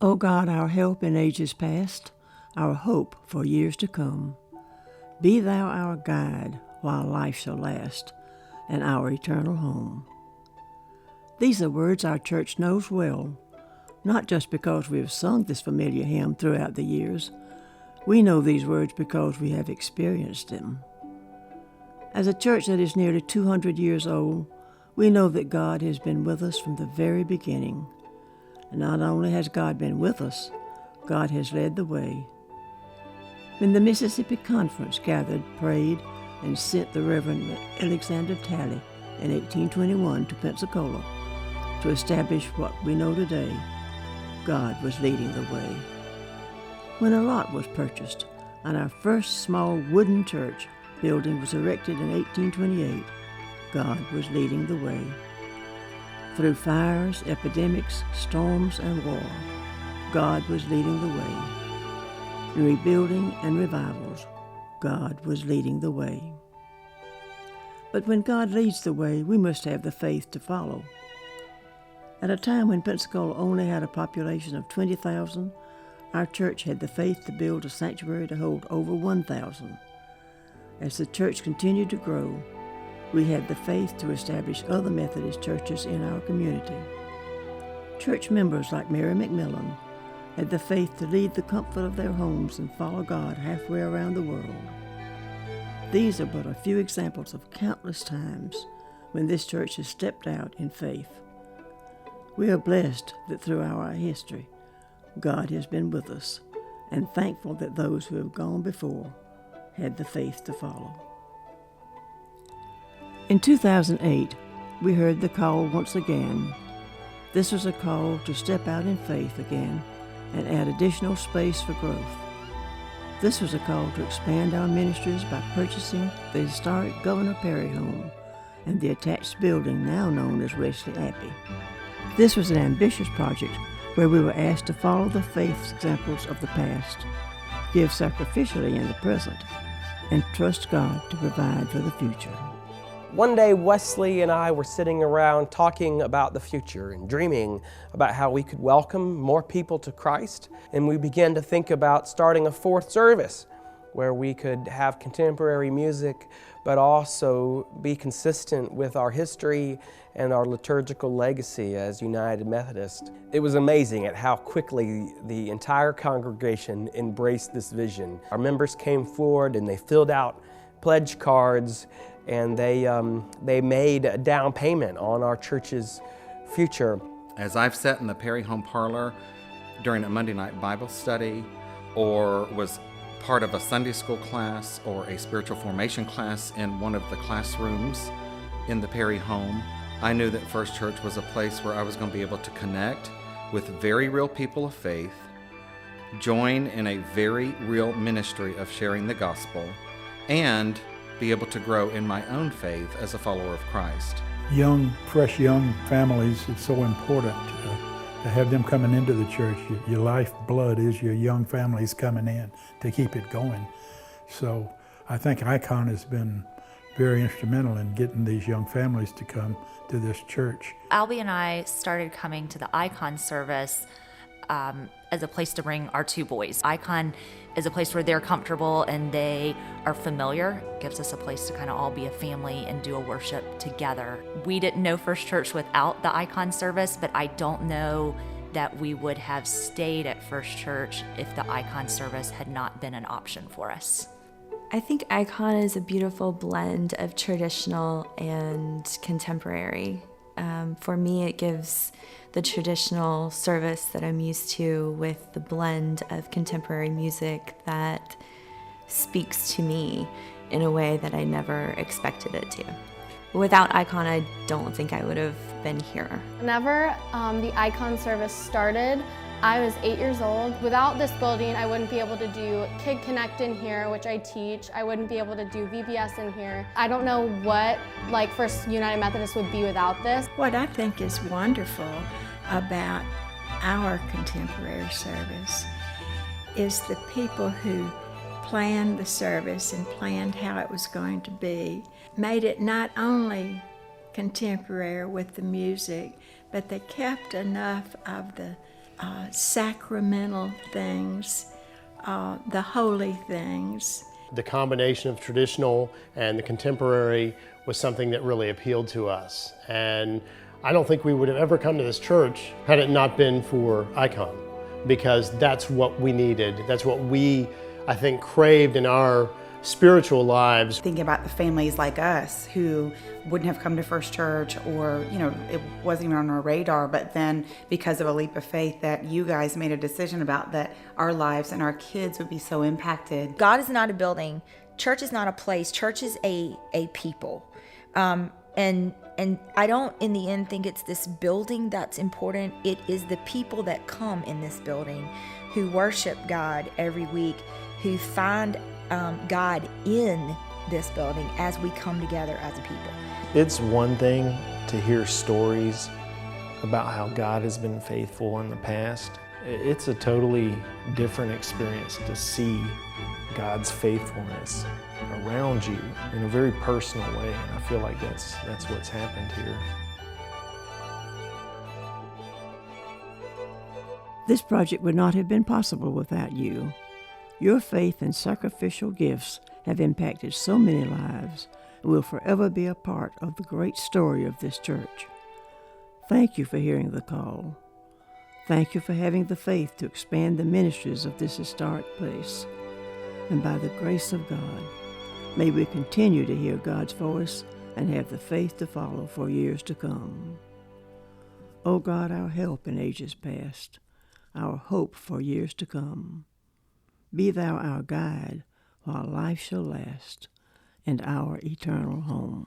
O God, our help in ages past, our hope for years to come, be thou our guide while life shall last, and our eternal home. These are words our church knows well, not just because we have sung this familiar hymn throughout the years. We know these words because we have experienced them. As a church that is nearly 200 years old, we know that God has been with us from the very beginning. And not only has God been with us, God has led the way. When the Mississippi Conference gathered, prayed, and sent the Reverend Alexander Talley in 1821 to Pensacola to establish what we know today, God was leading the way. When a lot was purchased and our first small wooden church building was erected in 1828, God was leading the way. Through fires, epidemics, storms, and war, God was leading the way. In rebuilding and revivals, God was leading the way. But when God leads the way, we must have the faith to follow. At a time when Pensacola only had a population of 20,000, our church had the faith to build a sanctuary to hold over 1,000. As the church continued to grow, we had the faith to establish other Methodist churches in our community. Church members like Mary McMillan had the faith to leave the comfort of their homes and follow God halfway around the world. These are but a few examples of countless times when this church has stepped out in faith. We are blessed that through our history, God has been with us, and thankful that those who have gone before had the faith to follow. In 2008, we heard the call once again. This was a call to step out in faith again and add additional space for growth. This was a call to expand our ministries by purchasing the historic Governor Perry home and the attached building now known as Wesley Abbey. This was an ambitious project where we were asked to follow the faith examples of the past, give sacrificially in the present, and trust God to provide for the future. One day, Wesley and I were sitting around talking about the future and dreaming about how we could welcome more people to Christ. And we began to think about starting a fourth service where we could have contemporary music, but also be consistent with our history and our liturgical legacy as United Methodist. It was amazing at how quickly the entire congregation embraced this vision. Our members came forward and they filled out pledge cards, and they made a down payment on our church's future. As I've sat in the Perry Home Parlor during a Monday night Bible study, or was part of a Sunday school class or a spiritual formation class in one of the classrooms in the Perry home, I knew that First Church was a place where I was going to be able to connect with very real people of faith, join in a very real ministry of sharing the gospel, and be able to grow in my own faith as a follower of Christ. Fresh young families, it's so important to have them coming into the church. Your lifeblood is your young families coming in to keep it going. So I think Icon has been very instrumental in getting these young families to come to this church. Abbey and I started coming to the Icon service as a place to bring our two boys. Icon is a place where they're comfortable and they are familiar. It gives us a place to kind of all be a family and do a worship together. We didn't know First Church without the Icon service, but I don't know that we would have stayed at First Church if the Icon service had not been an option for us. I think Icon is a beautiful blend of traditional and contemporary. For me, it gives the traditional service that I'm used to with the blend of contemporary music that speaks to me in a way that I never expected it to. Without Icon, I don't think I would have been here. Whenever the Icon service started, I was 8 years old. Without this building, I wouldn't be able to do Kid Connect in here, which I teach. I wouldn't be able to do VBS in here. I don't know what First United Methodist would be without this. What I think is wonderful about our contemporary service is the people who planned the service and planned how it was going to be, made it not only contemporary with the music, but they kept enough of the sacramental things, the holy things. The combination of traditional and the contemporary was something that really appealed to us. And I don't think we would have ever come to this church had it not been for Icon, because that's what we needed. That's what we, I think, craved in our spiritual lives. Thinking about the families like us who wouldn't have come to First Church, or, you know, it wasn't even on our radar, but then because of a leap of faith that you guys made a decision about, that our lives and our kids would be so impacted. God is not a building. Church is not a place. Church is a people. And I don't, in the end, think it's this building that's important. It is the people that come in this building who worship God every week, who find God in this building as we come together as a people. It's one thing to hear stories about how God has been faithful in the past. It's a totally different experience to see God's faithfulness around you in a very personal way, and I feel like that's what's happened here. This project would not have been possible without you. Your faith and sacrificial gifts have impacted so many lives and will forever be a part of the great story of this church. Thank you for hearing the call. Thank you for having the faith to expand the ministries of this historic place. And by the grace of God, may we continue to hear God's voice and have the faith to follow for years to come. O God, our help in ages past, our hope for years to come. Be thou our guide while life shall last, and our eternal home.